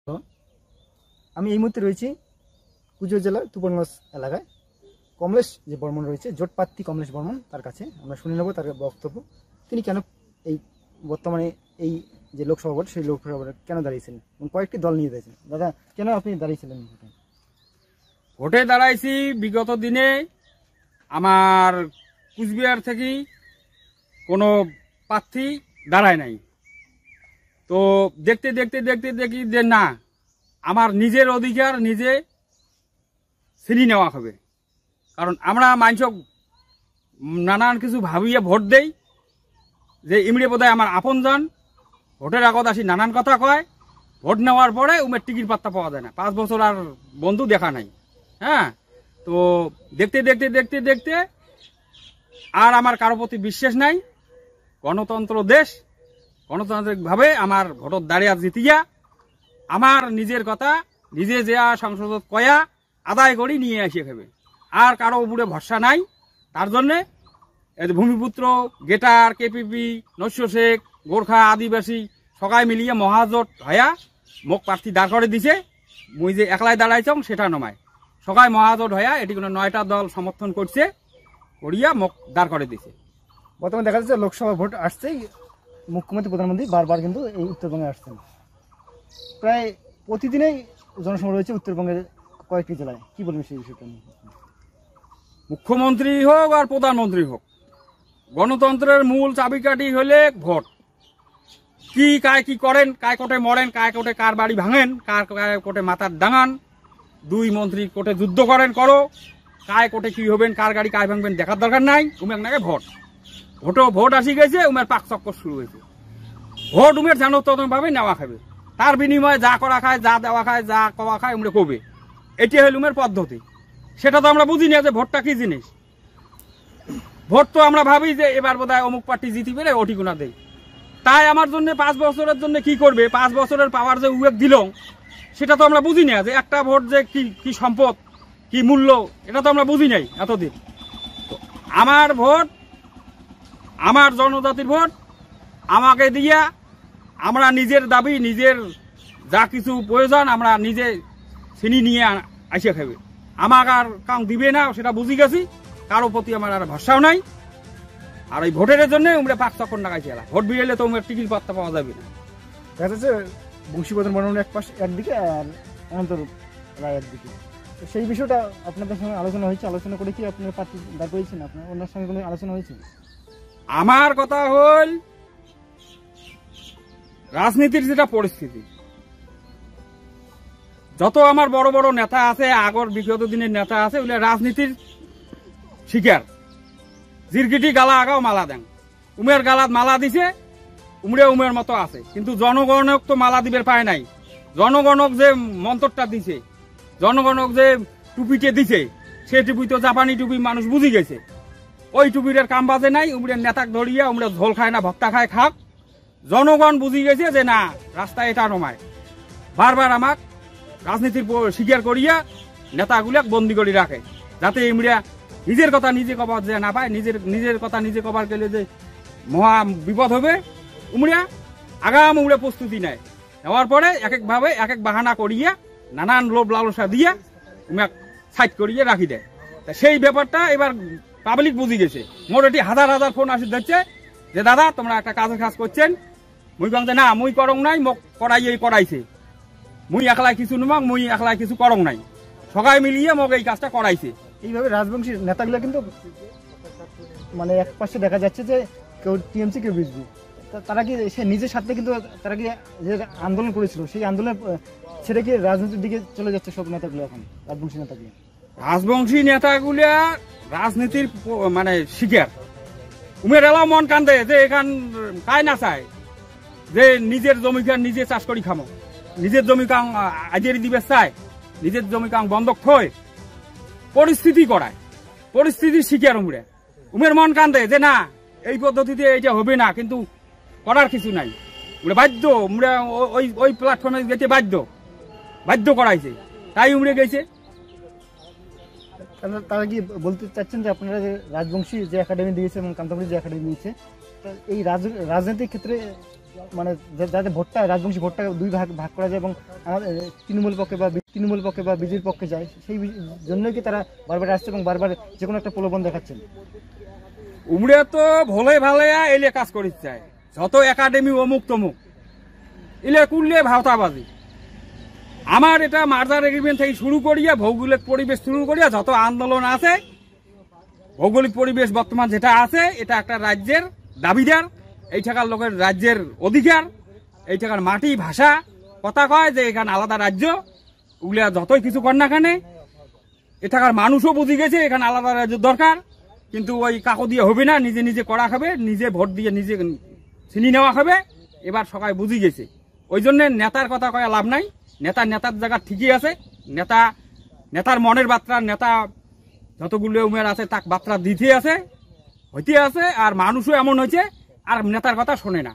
তো আমি এই মুহূর্তে রয়েছি কুচবিহার জেলার তুফানগঞ্জ এলাকায়। কমলেশ যে বর্মন রয়েছে, জোট প্রার্থী কমলেশ বর্মন, তার কাছে আমরা শুনে নেব তার বক্তব্য। তিনি কেন এই বর্তমানে এই যে লোকসভা ভোট, সেই লোকসভা ভোটে কেন দাঁড়িয়েছেন এবং কয়েকটি দল নিয়ে দাঁড়িয়েছেন। দাদা, কেন আপনি দাঁড়িয়েছিলেন ভোটে? ভোটে দাঁড়াইছি বিগত দিনে আমার কুচবিহার থেকে কোনো প্রার্থী দাঁড়ায় নাই। তো দেখতে দেখতে দেখতে দেখি যে না, আমার নিজের অধিকার নিজে ছিনিয়ে নেওয়া হবে। কারণ আমরা মানুষ নানান কিছু ভাবিয়ে ভোট দেই যে ইমড়ে বোধহয় আমার আপন যান, ভোটের আগত আসি নানান কথা কয়, ভোট নেওয়ার পরে উমের টিকিট পাত্তা পাওয়া যায় না। 5 বছর আর বন্ধু দেখা নাই। হ্যাঁ, তো দেখতে দেখতে দেখতে দেখতে আর আমার কারো প্রতি বিশ্বাস নাই। গণতন্ত্র দেশ, গণতান্ত্রিকভাবে আমার ভোটর দাঁড়িয়ে জিতিয়া আমার নিজের কথা নিজে যে সংসদ কয়া আদায় করি নিয়ে আসিয়ে খাবে। আর কারো উপরে ভরসা নাই। তার জন্যে ভূমিপুত্র, গেটার, কেপিপি, নস্য শেখ, গোর্খা, আদিবাসী সবাই মিলিয়ে মহাজোট হয়া মোক প্রার্থী দাঁড় করে দিছে। মুই যে একলাই দাঁড়াইছং সেটা নমায়, সবাই মহাজোট হয়া এটি কোনো 9টা দল সমর্থন করছে, করিয়া মোক দাঁড় করে দিছে। বর্তমানে দেখা যাচ্ছে লোকসভা ভোট আসছেই, মুখ্যমন্ত্রী প্রধানমন্ত্রী বারবার কিন্তু এই উত্তরবঙ্গে আসছেন। প্রায় প্রতিদিনেই জনসভা রয়েছে উত্তরবঙ্গের কয়েকটি জেলায়। কি বলবেন সেই বিষয়টা নিয়ে? মুখ্যমন্ত্রী হোক আর প্রধানমন্ত্রী হোক, গণতন্ত্রের মূল চাবিকাঠি হলে ভোট। কি কায় কি করেন, কায় কোটে মরেন, কায় কোটে কার বাড়ি ভাঙেন, কার কোটে মাথার ডাঙান, 2 মন্ত্রী কোটে যুদ্ধ করেন করো, কায় কোটে কি হবেন, কার গাড়ি কায় ভাঙবেন দেখার দরকার নাই। উমের নাকি ভোট। ভোট আসি গেছে, উমের পাক চক্কর শুরু হয়েছে। ভোট উমের জানো তদনভাবে নেওয়া খাবে, তার বিনিময়ে যা করা খায়, যা দেওয়া খায়, যা কওয়া খায় উমরে কবে। এটি হল উমের পদ্ধতি। সেটা তো আমরা বুঝি না যে ভোটটা কি জিনিস। ভোট তো আমরা ভাবি যে এবার বোধহয় অমুক পার্টি জিতি পেলে ওটি গুণা দেয়। তাই আমার জন্য 5 বছরের জন্য কি করবে, 5 বছরের পাওয়ার যে উয়েক দিল, সেটা তো আমরা বুঝি না যে একটা ভোট যে কি সম্পদ, কি মূল্য, এটা তো আমরা বুঝি নাই এতদিন। তো আমার ভোট, আমার জনজাতির ভোট, আমাকে দিয়া আমরা নিজের দাবি, নিজের যা কিছু প্রয়োজন আমরা নিজে ছিনি নিয়ে আসে খাবে। আমাকে আর কাম দিবে না সেটা বুঝি গেছি। কারো প্রতি আমার আর ভরসাও নাই। আর এই ভোটের জন্য উমরা 5 চক্কর লাগাইছে। ভোট বিড়ালে তো উমের টিকিট পাত্তা পাওয়া যাবে না। দেখা যাচ্ছে বংশীবর্ধন বর্মন একদিকে আর অনন্ত রায় একদিকে। তো সেই বিষয়টা আপনাদের সঙ্গে আলোচনা হয়েছে? আলোচনা করে কি আপনার প্রার্থী দাঁড় করিয়েছেন? আপনার ওনার সঙ্গে কোনো আলোচনা হয়েছে? আমার কথা হল, রাজনীতির যেটা পরিস্থিতি, যত আমার বড় বড় নেতা আছে, আগর বিগত দিনের নেতা আছে, ওগুলো রাজনীতির শিকার। জিরগিটি গালা আগাও মালা দেন, উমের গালাত মালা দিছে, উমের মতো আছে। কিন্তু জনগণক তো মালা দিবের পায় নাই। জনগণক যে মন্ত্রটা দিছে, জনগণক যে টুপিতে দিছে, সে টুপি তো জাপানি টুপি, মানুষ বুঝি গেছে। ওই টুপির কাম বাজে নাই। উমরের নেতাক ধরিয়া উমরে ঝোল খায় না ভত্তা খায় খাক। জনগণ বুঝি গেছে যে না, রাস্তায় এটা নমায়। বারবার আমাক রাজনীতির স্বীকার করিয়া নেতাগুলাক বন্দি করে রাখে, যাতে ইমরা নিজের কথা নিজে কবার যে না পায়। নিজের কথা নিজে কবার গেলে যে মহা বিপদ হবে, উমরা আগাম উমরা প্রস্তুতি নেয়। নেওয়ার পরে এক একভাবে এক এক বাহানা করিয়া নানান লোভ লালসা দিয়া উমরা সাইড করিয়ে রাখি দেয়। তা সেই ব্যাপারটা এবার পাবলিক বুঝি গেছে। মোটামুটি হাজার হাজার ফোন আসি দিচ্ছে যে দাদা তোমরা একটা কাজের কাজ করছেন। মুই কম যে না, মুই করং নাই, মোক করাইছে। মুই একলাই কিছু নমাক, মুই একলাই কিছু করং নাই, সবাই মিলিয়ে মোক এই কাজটা করাইছে। এইভাবে রাজবংশী নেতাগুলো কিন্তু মানে এক পাশে দেখা যাচ্ছে যে কেউ টিএমসি কেউ বিজেপি। তারা কি সে নিজের সাথে কিন্তু তারা কি যে আন্দোলন করেছিল, সেই আন্দোলন সেটা কি রাজনীতির দিকে চলে যাচ্ছে সব নেতাগুলো এখন? রাজবংশী নেতাগুলো, রাজবংশী নেতাগুলা রাজনীতির মানে শিকার। উমের এলাও মন কান্দে যে এখান কায় না চায় যে নিজের জমি খান নিজে চাষ করি খামো, নিজের জমি কাং আজেরি দিবে চায়, নিজের জমি কাং বন্ধক থয়, পরিস্থিতি করায়, পরিস্থিতির শিকার উমের মন কান্দে যে না, এই পদ্ধতিতে এটা হবে না, কিন্তু করার কিছু নাই। বাধ্য ওই প্ল্যাটফর্মে যেতে বাধ্য করাইছে, তাই উমরে গেছে। তারা কি বলতে চাচ্ছেন যে আপনারা রাজবংশী যে একাডেমি দিয়েছে এবং কান্তাপুরি যে একাডেমি দিয়েছে, এই রাজনৈতিক ক্ষেত্রে মানে যাতে ভোটটা রাজবংশী ভোটটা দুই ভাগ ভাগ করা যায় এবং আমাদের তৃণমূল পক্ষে বা বিজেপির পক্ষে যায়, সেই জন্যই কি তারা বারবার আসছে এবং বারবার যে কোনো একটা প্রলোভন দেখাচ্ছেন? উমরে তো ভোলে ভালে এলে কাজ করিতে চায়, যত একাডেমি অমুক তমুক এলে করলে ভাওতাবাজি। আমার এটা মার্জার এগ্রিমেন্ট থেকে শুরু করিয়া ভৌগোলিক পরিবেশ শুরু করিয়া যত আন্দোলন আছে, ভৌগোলিক পরিবেশ বর্তমান যেটা আছে, এটা একটা রাজ্যের দাবিদার, এই থাকার লোকের রাজ্যের অধিকার, এই থাকার মাটি ভাষা কথা কয় যে এখানে আলাদা রাজ্য, ওগুলা যতই কিছু কর না কেন এখানকার মানুষও বুঝে গেছে এখানে আলাদা রাজ্যের দরকার। কিন্তু ওই কাকো দিয়ে হবে না, নিজে নিজে করা খাবে, নিজে ভোট দিয়ে নিজে ছিনি নেওয়া হবে। এবার সবাই বুঝে গেছে, ওই জন্য নেতার কথা কয়া লাভ নাই। নেতার জায়গা ঠিকই আছে, নেতার মনের বার্তা, নেতা যতগুলো উমের আছে তাক বার্তা দিতে আছে, হইতে আছে, আর মানুষও এমন হয়েছে আর নেতার কথা শোনে না।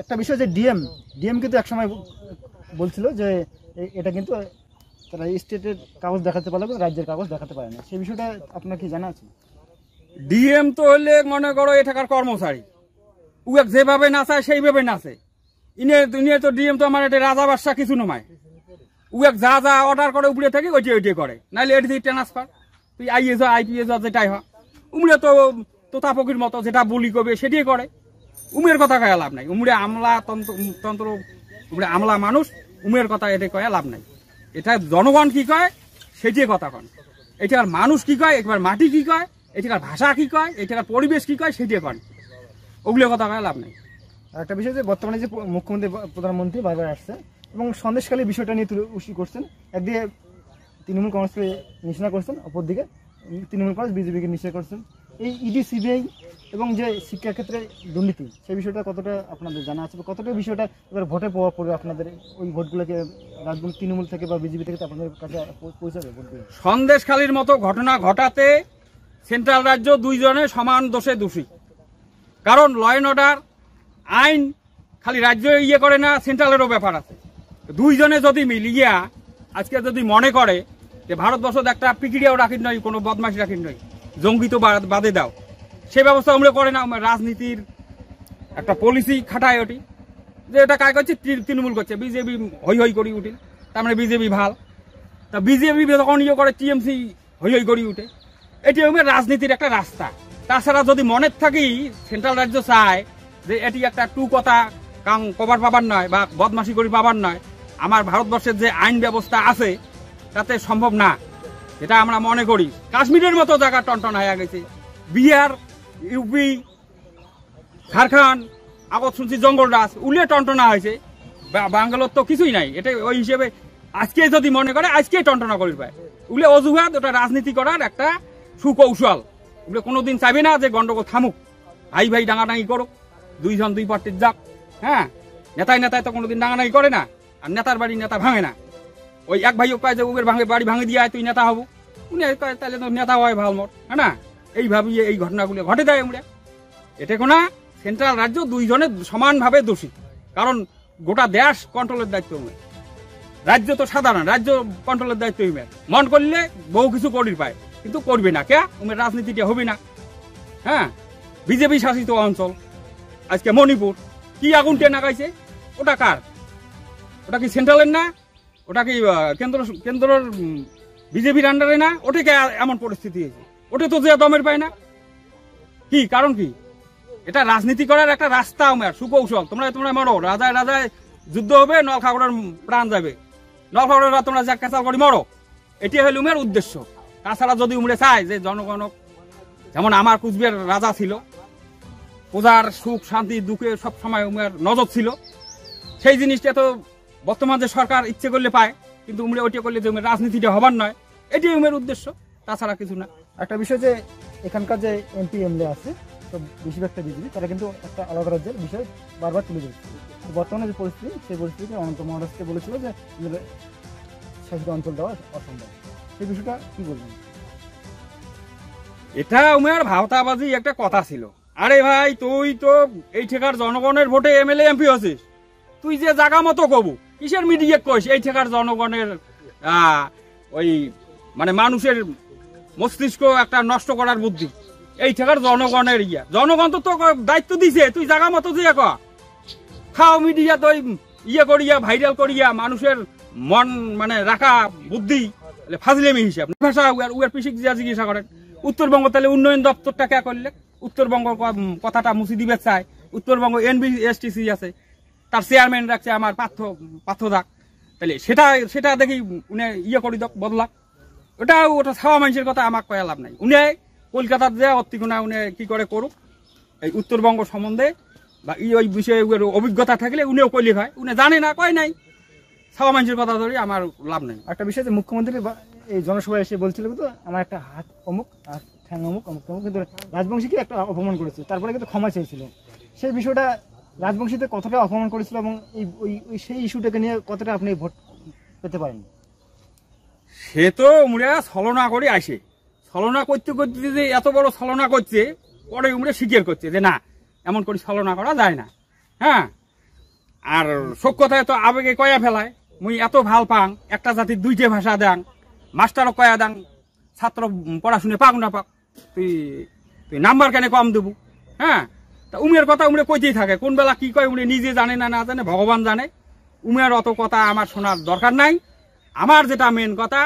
একটা বিষয় যে ডিএম কিন্তু একসময় বলছিল যে এটা কিন্তু তারা স্টেটের কাগজ দেখাতে পারলে রাজ্যের কাগজ দেখাতে পারে না, সেই বিষয়টা আপনার কি জানা আছে? ডিএম তো হলে মনে করো এটাকার কর্মচারী, ও যেভাবে নাচায় সেইভাবে নাচে। ইনে তো ডিএম তো আমার এটা রাজা বাদশা কিছু নয়, ও যা যা অর্ডার করে উপরে থেকে ওইটাই করে, নাহলে এটি ট্রান্সফার তুই আইএস আইপিএস যেটাই হয়। উমরে তো তোতা পক্ষীর মতো যেটা বলি করবে সেটাই করে, উমের কথা কয়া লাভ নাই। উমরে আমলা তন্ত্র উমরে আমলা মানুষ, উমের কথা এটা কয়া লাভ নাই। এটা জনগণ কি কয় সেটাই কথা কন, এটার মানুষ কি কয়, একবার মাটি কি কয়, এটার ভাষা কি কয়, এটার পরিবেশ কি কয় সেটাই কন, ওগুলো কথা কয়া লাভ নাই। একটা বিষয় যে বর্তমানে যে মুখ্যমন্ত্রী প্রধানমন্ত্রী বারবার আসছে এবং সন্দেশখালী বিষয়টা নিয়ে তুলে করছেন, একদিকে তৃণমূল কংগ্রেসকে নিশানা করছেন, অপরদিকে তৃণমূল কংগ্রেস বিজেপিকে নিশানা করছেন। এই ইডি সিবিআই এবং যে শিক্ষাক্ষেত্রে দুর্নীতি, সেই বিষয়টা কতটা আপনাদের জানা আছে, কতটা বিষয়টা এবার ভোটে প্রভাব পড়বে আপনাদের, ওই ভোটগুলোকে রাজনৈতিক তৃণমূল থেকে বা বিজেপি থেকে আপনাদের কাছে পৌঁছাবে? সন্দেশখালীর মতো ঘটনা ঘটাতে সেন্ট্রাল রাজ্য দুইজনে সমান দোষে দোষী। কারণ ল অ্যান্ড অর্ডার আইন খালি রাজ্য ইয়ে করে না, সেন্ট্রালেরও ব্যাপার আছে। দুইজনে যদি মিলিয়া আজকে যদি মনে করে যে ভারতবর্ষ একটা পিকিরিয়াও রাখিন নয়, কোনো বদমাশি রাখিন নয়, জঙ্গি তো বাদে দাও, সেই ব্যবস্থা আমরা করে না। রাজনীতির একটা পলিসি খাটায় ওটি, যে এটা কাজ করছে তৃণমূল করছে, বিজেপি হই হই করি উঠি, তার মানে বিজেপি ভাল, তা বিজেপি যখন ইয়ে করে টিএমসি হই হই করি উঠে। এটি রাজনীতির একটা রাস্তা। তাছাড়া যদি মনের থাকি সেন্ট্রাল রাজ্য চায় যে এটি একটা টু কথা কভার পাবার নয় বা বদমাশি করি পাবার নয়, আমার ভারতবর্ষের যে আইন ব্যবস্থা আছে তাতে সম্ভব না, এটা আমরা মনে করি। কাশ্মীরের মতো জায়গা টনটন হয়ে গেছে, বিহার, ইউপি, ঝাড়খণ্ড, আগত শুনছি জঙ্গল রাজ উলে টনটনা হয়েছে, বাঙ্গালোর তো কিছুই নাই। এটা ওই হিসেবে আজকে যদি মনে করে আজকে টনটনা করি পায়, উলে অজুহাত, ওটা রাজনীতি করার একটা সুকৌশল। ওগুলো কোনোদিন চাইবে না যে গন্ডগোল থামুক, ভাই ভাই ডাঙাডাঙি করুক, দুইজন দুই পার্টির যাক। হ্যাঁ, নেতায় তো কোনোদিন ডাঙাডাঙি করে না, আর নেতার বাড়ি নেতা ভাঙে না। ওই এক ভাইও কয় যে উবের বাড়ি ভাঙে দিয়ে তুই নেতা হবো, উনি কয় তাহলে তো নেতা হয় ভাল মোট, হ্যাঁ না? এইভাবে এই ঘটনাগুলো ঘটে দেয় আমরা। এটা কোনো সেন্ট্রাল রাজ্য দুইজনে সমানভাবে দোষী, কারণ গোটা দেশ কন্ট্রোলের দায়িত্ব উমের, রাজ্য তো সাধারণ, রাজ্য কন্ট্রোলের দায়িত্ব উমের। মন করলে বহু কিছু করির পায়, কিন্তু করবে না কে, উমের রাজনীতিটা হবে না। হ্যাঁ, বিজেপি শাসিত অঞ্চল, আজকে মণিপুর কি আগুন টেনে গাইছে, ওটা কার? ওটা কি সেন্ট্রালের না? ওটা কি কেন্দ্রের বিজেপির আন্ডারে না? ওটাকে এমন পরিস্থিতি হয়েছে, ওটা তো যে দমের পায় না। কি কারণ কি? এটা রাজনীতি করার একটা রাস্তা, আমার সুকৌশল। তোমরা মরো, রাজায় যুদ্ধ হবে, নলখাগড়ের প্রাণ যাবে, নলখাগড়েরা তোমরা যা কেঁচাল করি মরো, এটি হলো উমের উদ্দেশ্য। তাছাড়া যদি উমরে চায় যে জনগণ, যেমন আমার কুচবিহার রাজা ছিল, প্রজার সুখ শান্তি দুঃখে সবসময় উমের নজর ছিল, সেই জিনিসটা তো বর্তমান যে সরকার ইচ্ছে করলে পায়, কিন্তু উমরে ওইটা করলে যে উমের রাজনীতিটা হবার নয়, এটি উমের উদ্দেশ্য, তাছাড়া কিছু না। একটা বিষয় যে এখানকার যে এমপি এমএলএ আছে তো বেশিরভাগটা বিজেপি, তারা কিন্তু একটা আলাদা রাজ্যের বিষয় বারবার তুলে ধরছে। বর্তমানে যে পরিস্থিতি, সেই পরিস্থিতিতে অনন্ত মহারাজকে বলেছিল যে শাসিত অঞ্চল দেওয়া অসম্ভব, সেই বিষয়টা কি বলবেন? এটা উমের ভাওতাবাজি একটা কথা ছিল। আরে ভাই, তুই তো এই ঠেকার জনগণের ভোটে এমএলএ এমপি হচ্ছিস, তুই যে জায়গা মতো কবু কিসের মিডিয়া কইস এই ঠেকার জনগণের ওই মানে মানুষের মস্তিষ্ক একটা নষ্ট করার বুদ্ধি, এই ঠেকার জনগণের জনগণ তো দায়িত্ব দিছে, তুই জায়গা মতো দিয়ে ক খাও মিডিয়া তো ইয়ে করিয়া ভাইরাল করিয়া মানুষের মন মানে রাখা বুদ্ধি ফাজলেমি হিসাব ভাষা উয়ার পিছিয়ে জিজ্ঞাসা করেন উত্তরবঙ্গ তাহলে উন্নয়ন দপ্তরটা কে করলে উত্তরবঙ্গ কথাটা মুছে দিবে চায় উত্তরবঙ্গ NBSTC আছে তার চেয়ারম্যান রাখছে আমার পার্থদাক তাহলে সেটা দেখি উনি ইয়ে করি দক বদলাক ওটা ছাওয়া মানুষের কথা আমার কয়া লাভ নাই উনি কলকাতার যে অতিগুণা উনি কি করে করুক এই উত্তরবঙ্গ সম্বন্ধে বা ওই বিষয়ে অভিজ্ঞতা থাকলে উনিও কইলে হয় উনি জানে না কয় নাই ছাওয়া মানুষের কথা ধরে আমার লাভ নাই। একটা বিষয় যে মুখ্যমন্ত্রী এই জনসভায় এসে বলছিল কিন্তু আমার একটা হাত অমুক আর ঠ্যাং অমুক অমুক তমুক, কিন্তু রাজবংশীকে একটা অপমান করেছে, তারপরে কিন্তু ক্ষমা চেয়েছিল। সেই বিষয়টা রাজবংশীতে কতটা অপমান করেছিল এবং সেই ইস্যুটাকে নিয়ে কতটা আপনি ভোট পেতে পারেন? সে তো উমরা ছলনা করে আসে, ছলনা করতে করতে যে এত বড় ছলনা করছে পরে উমরা স্বীকার করছে যে না এমন করে ছলনা করা যায় না। হ্যাঁ, আর সব কথায় তো আবেগে কয়া ফেলায় মুই এত ভাল পাং একটা জাতির দুইটে ভাষা দেন মাস্টারও কয়া দেন ছাত্র পড়াশুনে পাক না পাক তুই নাম্বার কেন কম দেবো। হ্যাঁ, তা উমের কথা উমরে কইতেই থাকে, কোন বেলা কি কয় উমরে নিজে জানে না জানে ভগবান জানে। উমের অত কথা আমার শোনার দরকার নাই। আমার যেটা মেন কথা,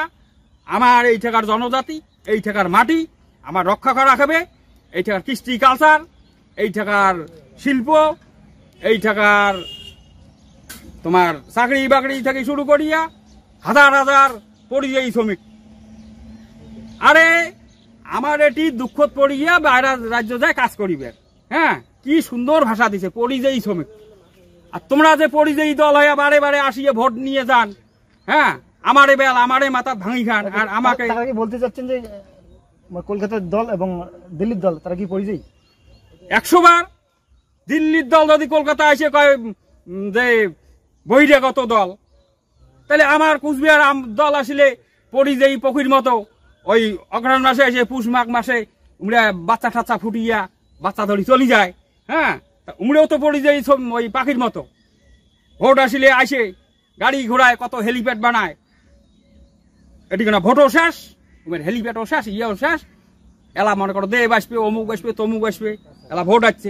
আমার এই ঠেকার জনজাতি, এই ঠেকার মাটি আমার রক্ষা করা হবে, এই ঠেকার কৃষ্টি কালচার, এই ঠেকার শিল্প, এই ঠেকার তোমার চাকরি বাকরি থেকে শুরু করিয়া হাজার হাজার পরিযায়ী শ্রমিক। আরে আমার এটি দুঃখত পড়িয়া বাইরে রাজ্য যায় কাজ করিবে। হ্যাঁ, কি সুন্দর ভাষা দিছে পরিযায়ী শ্রমিক। আর তোমরা যে পরিযায়ী দল হইয়া বারে বারে আসিয়ে ভোট নিয়ে যান, হ্যাঁ আমারে বেল আমারে মাথা ভাঙি খান। আর আমাকে বলতে চাচ্ছেন যে কলকাতার দল এবং দিল্লির দল তারা কি পরিযায়ী? 100 বার দিল্লির দল যদি কলকাতা এসে কয় যে বহিরাগত দল, তাহলে আমার কুচবিহার দল আসলে পরিযায়ী পক্ষীর মতো ওই অগ্রহায়ণ মাসে এসে পুষ মাঘ মাসে উমরা বাচ্চা টাচ্চা ফুটিয়া বাচ্চা ধরি চলে যায়। হ্যাঁ, উমরেও তো পরিযায়ী ওই পাখির মতো। ভোট আসলে আসে গাড়ি ঘোড়ায় কত হেলিপ্যাড বানায়, এটি কেন ভোটও শেষ উমের হেলিপ্যাডও শেষ ইয়েও শেষ। এলা মনে করো দেব আসবে অমুক আসবে তমুক আসবে, এলা ভোট আসছে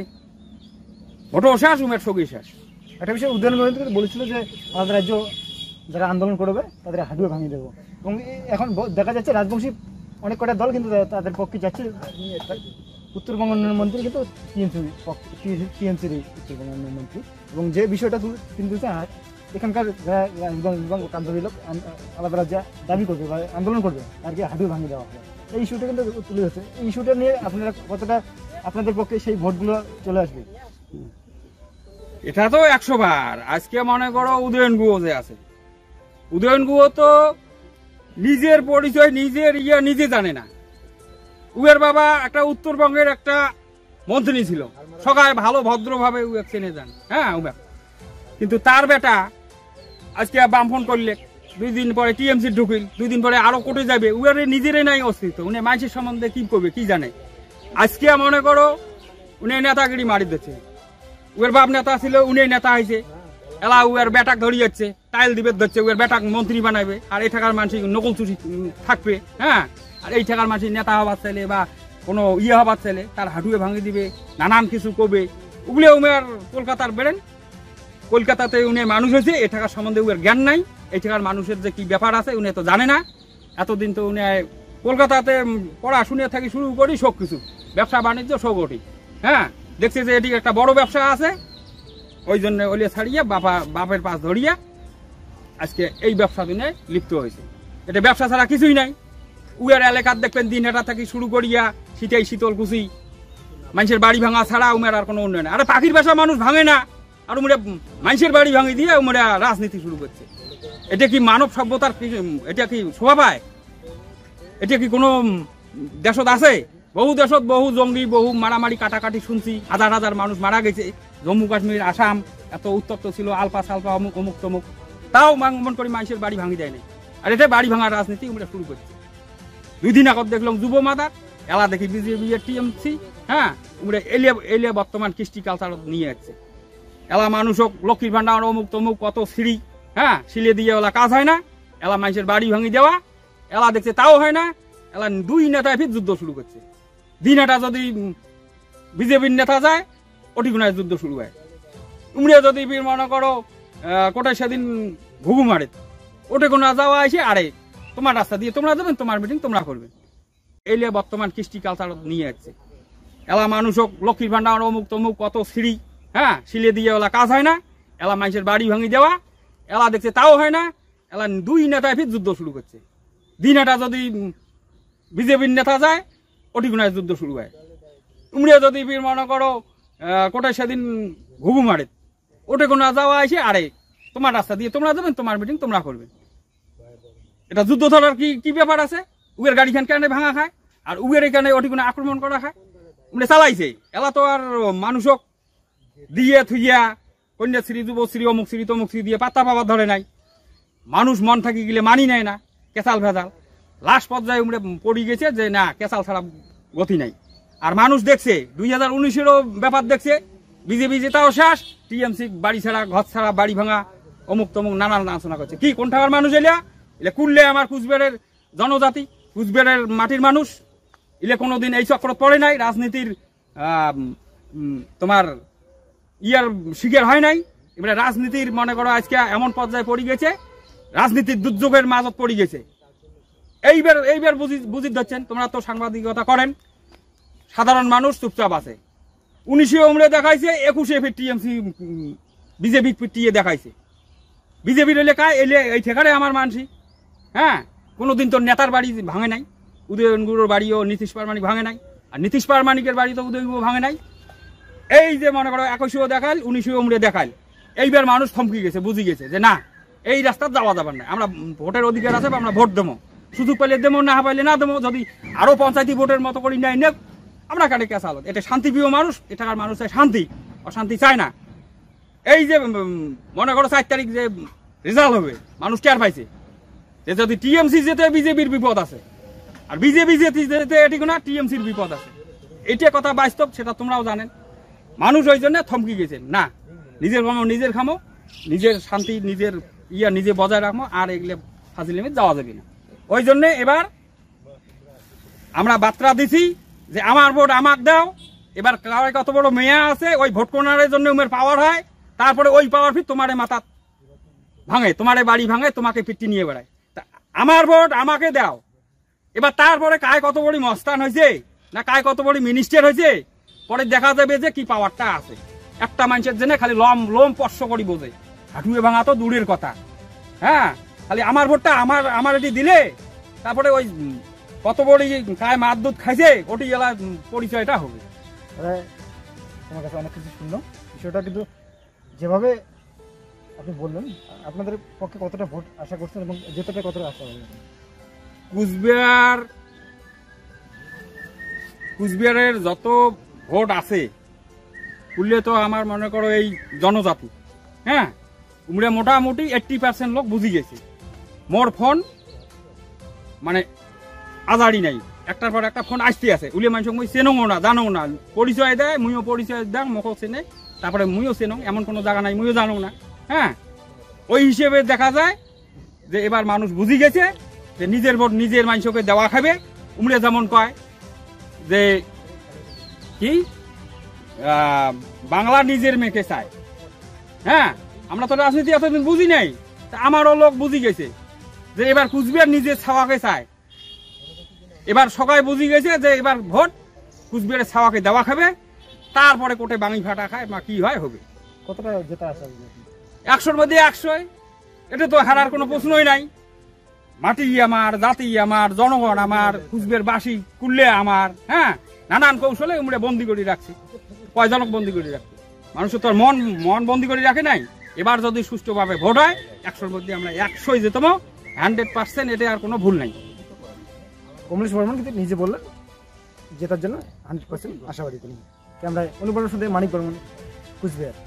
ভোটও শেষ উমের সঙ্গে শেষ। একটা বিষয় উদয়ন গোয়েন্দা বলেছিল যে আমাদের রাজ্য যারা আন্দোলন করবে তাদের হাঁটুয়ে ভাঙিয়ে দেবো, এবং এখন দেখা যাচ্ছে রাজবংশী অনেক কটা দল কিন্তু তাদের পক্ষে যাচ্ছে। উত্তরবঙ্গ উন্নয়ন মন্ত্রী কিন্তু টিএমসির উত্তরবঙ্গ উন্নয়ন মন্ত্রী, এবং যে বিষয়টা কিন্তু এখানকার কার্যকরী লোক আলাদা রাজ্যে দাবি করবে বা আন্দোলন করবে আর কি হাঁটুয়ে ভাঙিয়ে দেওয়া হবে। এই ইস্যুটা কিন্তু তুলে ধরছে। এই ইস্যুটা নিয়ে আপনারা কতটা আপনাদের পক্ষে সেই ভোটগুলো চলে আসবে? এটা তো 100 বার। আজকে মনে করো উদয়ন গুহ যে আছে, উদয়ন গুহ তো নিজের পরিচয় নিজের নিজে জানে না। উয়ের বাবা একটা উত্তরবঙ্গের একটা মন্ত্রী ছিল, সবাই ভালো ভদ্রভাবে চেনে যান। হ্যাঁ, কিন্তু তার বেটা আজকে বামফোন করলে 2 দিন পরে টিএমসি ঢুকিল, 2 দিন পরে আরো কোর্টে যাবে। উয়ারে নিজেরই নাই অস্তিত্ব, উনি মানুষের সম্বন্ধে কি করবে কি জানে। আজকে মনে করো উনি নেতাগিরি মারি দিচ্ছে। উয়ের বাপ নেতা ছিল, উনি নেতা হয়েছে, এলা উয়ের বেটাক ধরি যাচ্ছে, টাইল দিবে ধরছে, উয়ের বেটাক মন্ত্রী বানাবে। আর এই টাকার মানুষ নকল চুরি থাকবে। হ্যাঁ, আর এই টাকার মানুষ নেতা হবার চাইলে বা কোনো হবার চাইলে তার হাঁটুয়ে ভাঙিয়ে দিবে, নানান কিছু করবে। ওগুলো উমের কলকাতার বেড়েন, কলকাতাতে উনি মানুষ হয়েছে, এই টাকার সম্বন্ধে উয়ের জ্ঞান নাই। এই টাকার মানুষের যে কি ব্যাপার আছে উনি তো জানে না। এতদিন তো উনি কলকাতাতে পড়াশুনে থেকে শুরু করি সব কিছু ব্যবসা বাণিজ্য সব ওটি। হ্যাঁ, দেখছে যে এটি একটা বড় ব্যবসা আছে, ওই জন্য ওলিয়া ছাড়িয়া বাপের পাশ ধরিয়া আজকে এই ব্যবসা দিনে লিপ্ত হয়েছে। এটা ব্যবসা ছাড়া কিছুই নাই। উয়ার এলাকার দেখবেন দিনহাটা থেকে শুরু করিয়া শীতেই শীতলকুচি মানুষের বাড়ি ভাঙা ছাড়া উমের আর কোনো উন্নয়ন। আরে পাখির বাসা মানুষ ভাঙে না, আর উমরা মানুষের বাড়ি ভাঙি দিয়ে উমরা রাজনীতি শুরু করছে। এটা কি মানব সভ্যতার এটা কি শোভা পায়? এটা কি কোনো দেশত আছে? বহু দেশত বহু জঙ্গি বহু মারামারি কাটাকাটি শুনছি, হাজার হাজার মানুষ মারা গেছে। জম্মু কাশ্মীর আসাম এত উত্তপ্ত ছিল, আলপা সালপা অমুক অমুক তমুক, তাও মন করে মানুষের বাড়ি ভাঙি দেয় নাই। আর এটা বাড়ি ভাঙার রাজনীতি উমরা শুরু করছে। 2 দিন আগত দেখলাম যুব মাদার, এলা দেখি বিজেপি টিএমসি। হ্যাঁ, উমরা এলিয়া বর্তমান কৃষ্টি কালচার নিয়ে যাচ্ছে। এলা মানুষ হোক লক্ষ্মীর ভান্ডার অমুক তমুক কত সিঁড়ি, হ্যাঁ সিলে দিয়ে ওলা কাজ হয় না, এলা মানুষের বাড়ি ভাঙি দেওয়া। এলা দেখছে তাও হয় না, এলা 2 নেতায় ফির যুদ্ধ শুরু করছে। দিনহাটা যদি বিজেপির নেতা যায় ওটি গুনায় যুদ্ধ শুরু হয়। উমরে যদি মনে করো কোটায় সেদিন ঘুঘু মারে ওটা কোনো যাওয়া আসে আরে তোমার রাস্তা দিয়ে তোমরা যাবেন, তোমার মিটিং তোমরা করবে। এই লিয়ে বর্তমান কৃষ্টি কালচার নিয়ে যাচ্ছে। এলা মানুষ হোক লক্ষ্মীর ভান্ডার অমুক তমুক কত সিঁড়ি, হ্যাঁ সিলে দিয়ে এলা কাজ হয় না, এলা মানুষের বাড়ি ভাঙি দেওয়া, এলা দেখছে তাও হয় না, এলা দুই নেতায় ফির যুদ্ধ শুরু করছে। দুই নেতা যদি বিজেপির নেতা যায় ওটি গুণায় যুদ্ধ শুরু হয়। উমরে যদি মনে করো কোটায় সেদিন ঘুঘু মারে ওটা কোনো যাওয়া আসে আরে তোমার রাস্তা দিয়ে তোমরা যাবেন, তোমার মিটিং তোমরা করবে। এটা যুদ্ধ ধরার কি ব্যাপার আছে? উগের গাড়ি খান কেন ভাঙা খায় আর উগের এখানে ওটি কোনো আক্রমণ করা খায়? উমরে চালাইছে। এলা তো আর মানুষক দিয়ে থুইয়া কন্যাশ্রী যুবশ্রী অমুক শ্রী তমুক শ্রী দিয়ে পাত্তা পাবার ধরে নাই। মানুষ মন থাকি গেলে মানি নেয় না, কেসাল ভেজাল। লাস্ট পর্যায়ে উমরে পড়ি গেছে যে না কেসাল ছাড়া গতি নাই। আর মানুষ দেখছে 2019-এরও ব্যাপার দেখছে, বিজেপি জেতাও শেষ, টিএমসি বাড়ি ছাড়া ঘর ছাড়া বাড়ি ভাঙা অমুক তমুক নানান আলোচনা করছে। কি কোনঠাকার মানুষ এলিয়া? এলে কুললে আমার কুচবিহারের জনজাতি, কুচবিহারের মাটির মানুষ, এলে কোনোদিন এই চক্র পড়ে নাই, রাজনীতির তোমার ইয়ার শিকার হয় নাই। এবারে রাজনীতির মনে করো আজকে এমন পর্যায়ে পড়ে গেছে, রাজনীতির দুর্যোগের মাঝত পড়ে গেছে। এইবার বুঝি ধরছেন। তোমরা তো সাংবাদিকতা করেন, সাধারণ মানুষ চুপচাপ আছে। 19-এ উমরে দেখাইছে, 21-এ ফির টিএমসি বিজেপি পিটিয়ে দেখাইছে। বিজেপির এলাকায় এলে এই ঠেকারে আমার মানসি, হ্যাঁ কোনোদিন তো নেতার বাড়ি ভাঙে নাই, উদয়নগুলোর বাড়িও নীতিশ পারমানিক ভাঙে নাই, আর নীতিশ পারমানিকের বাড়ি তো উদয়গুলো ভাঙে নাই। এই যে মনে করো 21-এও দেখাল, 19-এ উমরে দেখাল, এইবার মানুষ থমকি গেছে, বুঝি গেছে যে না এই রাস্তা যাওয়া যাবার না। আমরা ভোটের অধিকার আছে, আমরা ভোট দেবো, সুযোগ পাইলে দেবো, না পাইলে না দেবো। যদি আরো পঞ্চায়েতি ভোটের মতো করি নাই নেব, আমরা কাটে কেসা আলো। এটা শান্তিপ্রিয় মানুষ, এটাকার মানুষ চায় শান্তি, অশান্তি চায় না। এই যে মনে করো 4 তারিখ যে রেজাল্ট হবে, মানুষ টের পাইছে যে যদি টিএমসি যেতে বিজেপির বিপদ আছে, আর বিজেপি যেতে এটি না টিএমসির বিপদ আছে। এটা কথা বাস্তব, সেটা তোমরাও জানেন। মানুষ ওই জন্য থমকি গেছেন, না নিজের খামো নিজের খামো, নিজের শান্তি নিজের নিজে বজায় রাখবো, আর এগুলো ফাজিলিমে যাওয়া যাবে না। ওই জন্য এবার আমরা বার্তা দিছি যে আমার ভোট আমাক দাও। এবার কার কত বড় মেয়া আছে, ওই ভোট কোনারের জন্য উমের পাওয়ার হয়, তারপরে ওই পাওয়ার ফির তোমারে মাথা ভাঙে, তোমারে বাড়ি ভাঙে, তোমাকে পিটি নিয়ে বেড়ায়। আমার ভোট আমাকে দাও। এবার তারপরে কায় কত বড় মস্তান হয়েছে, না কায় কত বড় মিনিস্টার হয়েছে, পরে দেখা যাবে যে কি পাওয়ারটা আছে। একটা মানুষের জন্য খালি লোম স্পর্শ করি বোঝে, হাঁটুয়ে ভাঙা তো দূরের কথা। হ্যাঁ খালি আমার ভোটটা আমার এটি দিলে তারপরে ওই কত বড় কায় মার দুধ খাইছে ওটি এলা পরিচয়টা হবে। তোমার কাছে অনেক কিছু শুনলাম, বিষয়টা কিন্তু যেভাবে আপনি বললেন, আপনাদের পক্ষে কতটা ভোট আশা করছেন এবং যেতটা কতটা আশা হবে? কুচবিহারের যত ভোট আছে উল্লে তো আমার মনে করো এই জনজাতি, হ্যাঁ উমরে মোটামুটি 80% লোক বুঝি গেছে। মোর ফোন মানে আজারি নাই, একটার পর একটা ফোন আসতে আছে। উলিয়ে মানুষ মুই চেনো না, জানো না, পরিচয় দেয়, মুইও পরিচয় দেয়, মোকও চেনে, তারপরে মুইও চেনো, এমন কোনো জায়গা নাই মুইও জানো না। হ্যাঁ ওই হিসেবে দেখা যায় যে এবার মানুষ বুঝি গেছে যে নিজের ভোট নিজের মানুষকে দেওয়া খাবে। উমরে যেমন কয় যে কি বাংলা নিজের মেয়েকে চায়। হ্যাঁ আমরা তো রাজনীতি এতদিন বুঝি নাই, আমারও লোক বুঝি গেছে যে এবার কুচবিহার নিজের ছাওয়াকে চায়। এবার সবাই বুঝি গেছে যে এবার ভোট কুচবিহারের ছাওয়াকে দেওয়া খাবে, তারপরে কোটে বাঙি ফাটা খায় বা কি হয় হবে। কতটা জেতা আশা? 100-র মধ্যে 100। এটা তো হারার কোনো প্রশ্নই নাই। মাটি আমার, জাতি আমার, জনগণ আমার, কুচবিহার বাসী কুললে আমার। হ্যাঁ নানান কৌশলে উমরে বন্দি করে রাখছি, কয়জনক বন্দি করে রাখছি। মানুষের তো মন বন্দি করে রাখে নাই। এবার যদি সুষ্ঠুভাবে ভোট হয় 100-র মধ্যে আমরা 100-ই যেতাম, 100%। এটা আর কোনো ভুল নাই। কমলেশ বর্মন কিন্তু নিজে বললেন জেতার জন্য 100% আশাবাদী তিনি। ক্যামেরায় অনুপম সাথে মানিক বর্মন, কুচবিহার।